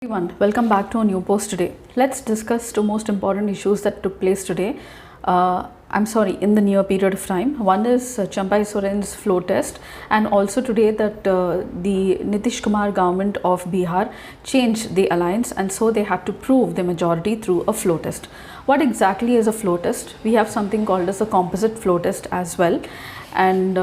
Everyone, welcome back to a new post today. Let's discuss two most important issues that took place today. In the near period of time. One is Champai Soren's floor test, and also today that the Nitish Kumar government of Bihar changed the alliance, and so they had to prove the majority through a floor test. What exactly is a floor test? We have something called as a composite floor test as well, and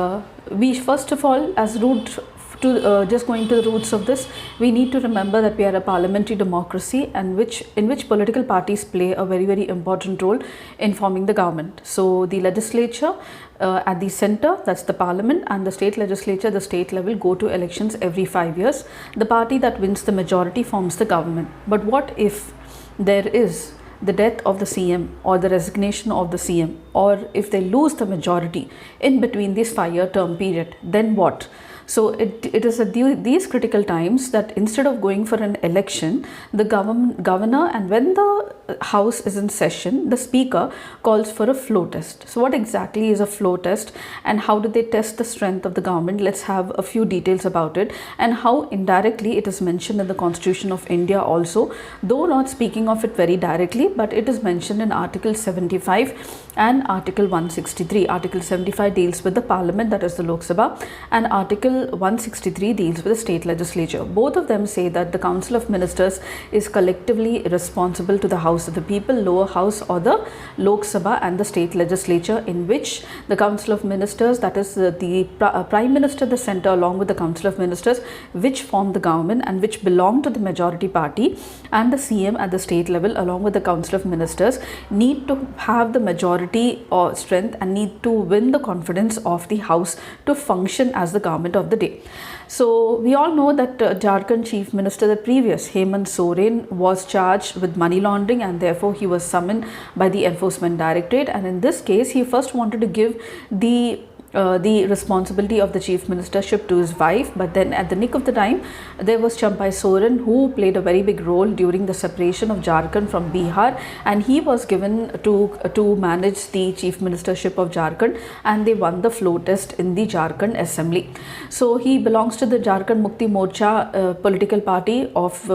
we first of all, as root to just going to the roots of this, we need to remember that we are a parliamentary democracy, and in which political parties play a very important role in forming the government. So the legislature at the center, that's the parliament, and the state legislature, the state level, go to elections every 5 years. The party that wins the majority forms the government. But what if there is the death of the CM or the resignation of the CM, or if they lose the majority in between this 5-year term period, then what? So it is at these critical times that instead of going for an election, the governor, and when the house is in session, the speaker calls for a floor test. So what exactly is a floor test, and how do they test the strength of the government? Let's have a few details about it, and how indirectly it is mentioned in the Constitution of India also, though not speaking of it very directly, but it is mentioned in Article 75 and Article 163. Article 75 deals with the parliament, that is the Lok Sabha, and Article 163 deals with the state legislature. Both of them say that the Council of Ministers is collectively responsible to the House of the People, lower house, or the Lok Sabha, and the state legislature, in which the Council of Ministers, that is the Prime Minister, the centre, along with the Council of Ministers, which form the government and which belong to the majority party, and the CM at the state level, along with the Council of Ministers, need to have the majority or strength and need to win the confidence of the House to function as the government of the day. So we all know that Jharkhand Chief Minister, the previous Hemant Soren, was charged with money laundering, and therefore he was summoned by the Enforcement Directorate, and in this case he first wanted to give the responsibility of the chief ministership to his wife, but then at the nick of the time there was Champai Soren, who played a very big role during the separation of Jharkhand from Bihar, and he was given to manage the chief ministership of Jharkhand, and they won the floor test in the Jharkhand assembly. So he belongs to the Jharkhand Mukti Morcha political party of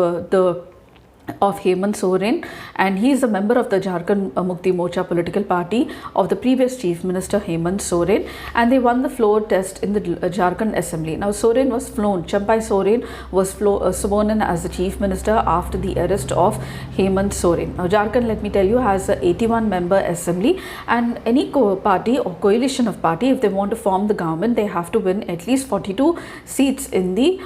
Hemant Soren, and he is a member of the Jharkhand Mukti Morcha political party of the previous Chief Minister Hemant Soren, and they won the floor test in the Jharkhand Assembly. Now Soren was flown, Champai Soren was sworn in as the Chief Minister after the arrest of Hemant Soren. Now Jharkhand, let me tell you, has a 81-member assembly, and any party or coalition of party, if they want to form the government, they have to win at least 42 seats in the,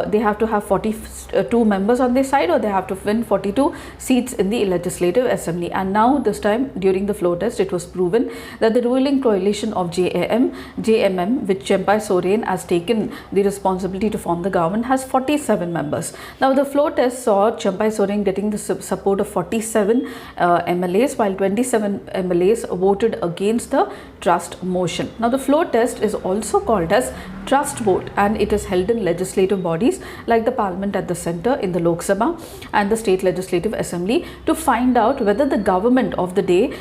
they have to have 42 members on their side, or they have to win 42 seats in the Legislative Assembly. And now this time during the floor test, it was proven that the ruling coalition of JMM, which Champai Soren has taken the responsibility to form the government, has 47 members. Now the floor test saw Champai Soren getting the support of 47 MLAs, while 27 MLAs voted against the trust motion. Now the floor test is also called as trust vote, and it is held in legislative bodies like the parliament at the center, in the Lok Sabha, and the state legislative assembly, to find out whether the government of the day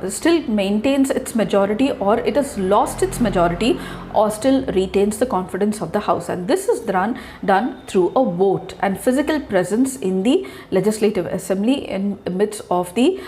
still maintains its majority, or it has lost its majority, or still retains the confidence of the House. And this is done through a vote and physical presence in the legislative assembly in midst of the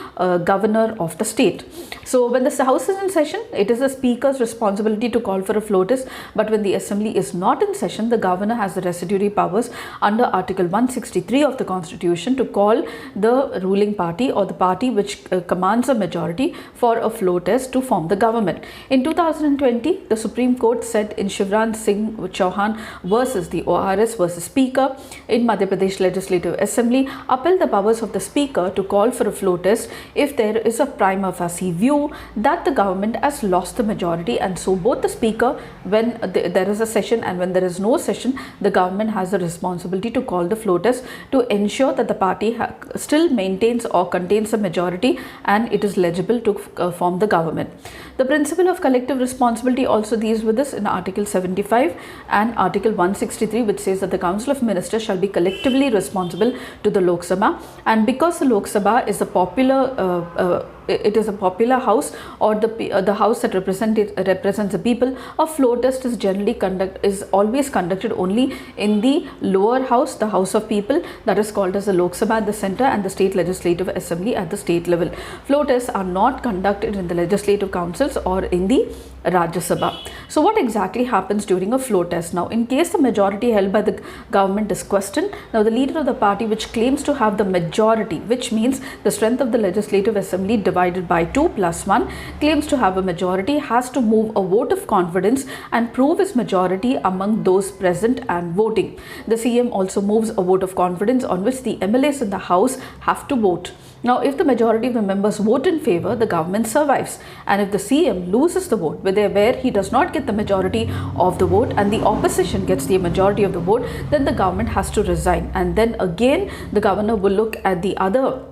governor of the state. So when the House is in session, it is the speaker's responsibility to call for a floor test, but when the assembly is not in session, the governor has the residuary powers under Article 163 of the Constitution to call the ruling party, or the party which commands a majority, for a floor test to form the government. In 2020, the Supreme Court said in Shivraj Singh Chauhan versus the ORS versus Speaker in Madhya Pradesh Legislative Assembly, upheld the powers of the Speaker to call for a floor test if there is a prima facie view that the government has lost the majority. And so both the Speaker, when there is a session and when there is no session, the government has the responsibility to call the floor test to ensure that the party still maintains or contains a majority and it is legible to form the government. The principle of collective responsibility also deals with this in Article 75 and Article 163, which says that the Council of Ministers shall be collectively responsible to the Lok Sabha, and because the Lok Sabha is a popular it is a popular house or the house that represents the people, a floor test is always conducted only in the lower house, the House of People, that is called as the Lok Sabha at the center, and the State Legislative Assembly at the state level. Floor tests are not conducted in the legislative councils or in the Rajya Sabha. So what exactly happens during a floor test? Now, in case the majority held by the government is questioned, now the leader of the party which claims to have the majority, which means the strength of the Legislative Assembly divided by 2 plus 1, claims to have a majority, has to move a vote of confidence and prove his majority among those present and voting. The CM also moves a vote of confidence on which the MLAs in the House have to vote. Now, if the majority of the members vote in favor, the government survives. And if the CM loses the vote, where he does not get the majority of the vote and the opposition gets the majority of the vote, then the government has to resign. And then again, the governor will look at the other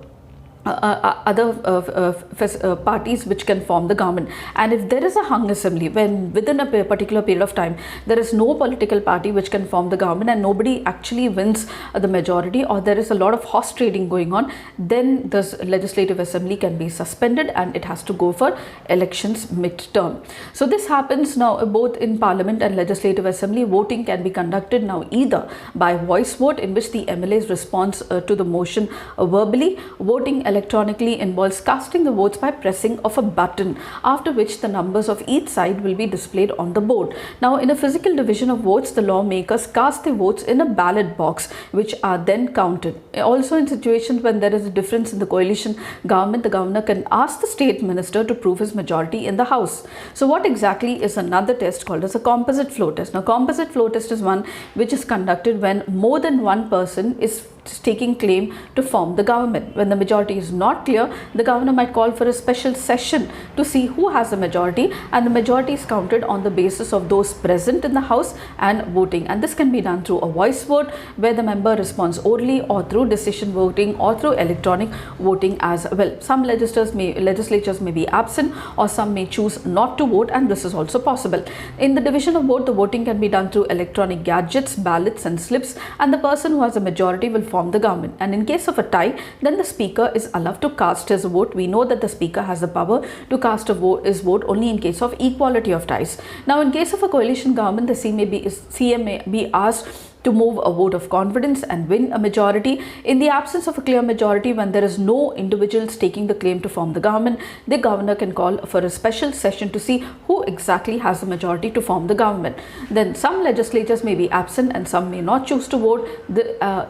parties which can form the government. And if there is a hung assembly, when within a particular period of time there is no political party which can form the government and nobody actually wins the majority, or there is a lot of horse trading going on, then the Legislative Assembly can be suspended and it has to go for elections mid-term. So this happens now both in Parliament and Legislative Assembly. Voting can be conducted now either by voice vote, in which the MLAs responds to the motion verbally. Voting electronically involves casting the votes by pressing of a button, after which the numbers of each side will be displayed on the board. Now, in a physical division of votes, the lawmakers cast their votes in a ballot box, which are then counted. Also, in situations when there is a difference in the coalition government, the governor can ask the state minister to prove his majority in the House. So what exactly is another test called as a composite floor test? Now, composite floor test is one which is conducted when more than one person is taking claim to form the government. When the majority is not clear, the governor might call for a special session to see who has the majority, and the majority is counted on the basis of those present in the House and voting. And this can be done through a voice vote, where the member responds orally, or through decision voting, or through electronic voting as well. Some legislatures may be absent, or some may choose not to vote, and this is also possible. In the division of vote, the voting can be done through electronic gadgets, ballots and slips, and the person who has a majority will form the government. And in case of a tie, then the speaker is allowed to cast his vote. We know that the speaker has the power to cast his vote only in case of equality of ties. Now, in case of a coalition government, the CM may be asked to move a vote of confidence and win a majority. In the absence of a clear majority, when there is no individuals taking the claim to form the government, the governor can call for a special session to see who exactly has the majority to form the government. Then some legislators may be absent and some may not choose to vote.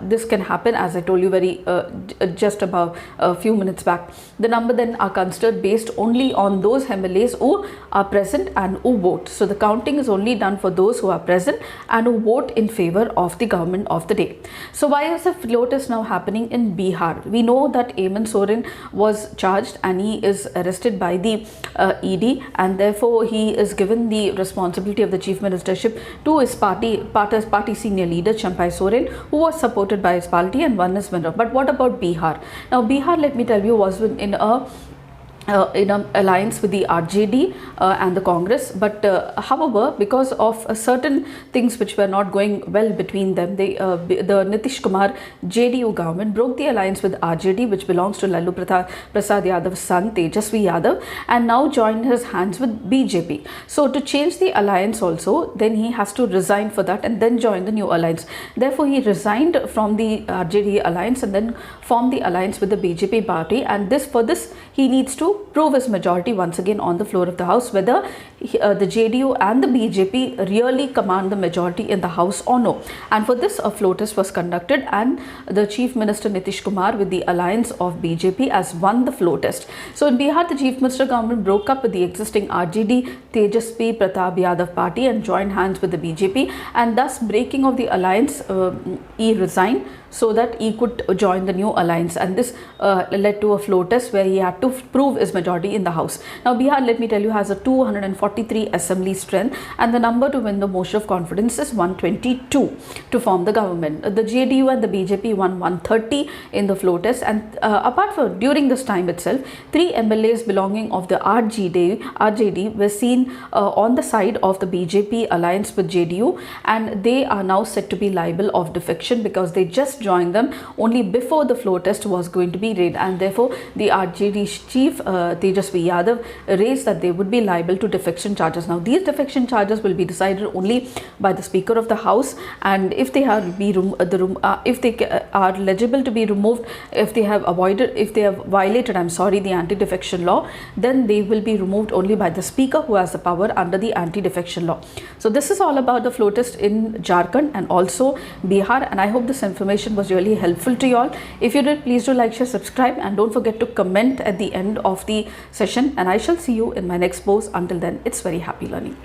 This can happen, as I told you just about a few minutes back. The number then are considered based only on those MLAs who are present and who vote. So the counting is only done for those who are present and who vote in favor of the government of the day. So why is the floor test now happening in Bihar? We know that Hemant Soren was charged and he is arrested by the ED, and therefore he is given the responsibility of the chief ministership to his party senior leader Champai Soren, who was supported by his party and won his winner. But what about Bihar? Now Bihar, let me tell you, was in an alliance with the RJD and the Congress, but however, because of certain things which were not going well between them, the Nitish Kumar JDU government broke the alliance with RJD, which belongs to Lalu Prasad Yadav's son Tejasvi Yadav, and now joined his hands with BJP. So to change the alliance also, then he has to resign for that and then join the new alliance. Therefore, he resigned from the RJD alliance and then formed the alliance with the BJP party, and for this he needs to prove his majority once again on the floor of the House, whether the JDU and the BJP really command the majority in the House or no. And for this, a floor test was conducted, and the Chief Minister Nitish Kumar with the alliance of BJP has won the floor test. So in Bihar, the Chief Minister government broke up with the existing RJD Tejasvi Pratap Yadav party and joined hands with the BJP, and thus breaking of the alliance, he resigned so that he could join the new alliance, and this led to a floor test where he had to prove his majority in the House. Now Bihar, let me tell you, has a 243 assembly strength, and the number to win the motion of confidence is 122 to form the government. The JDU and the BJP won 130 in the floor test, and apart from during this time itself, 3 MLAs belonging of the RJD were seen on the side of the BJP alliance with JDU, and they are now said to be liable of defection because they just test joined them only before the floor test was going to be read, and therefore the RJD chief Tejasvi Yadav raised that they would be liable to defection charges. Now these defection charges will be decided only by the Speaker of the House, and if they are are eligible to be removed, if they have violated the anti-defection law, then they will be removed only by the Speaker, who has the power under the anti-defection law. So this is all about the floor test in Jharkhand and also Bihar, and I hope this information was really helpful to you all. If you did, please do like, share, subscribe, and don't forget to comment at the end of the session, and I shall see you in my next post. Until then, it's very happy learning.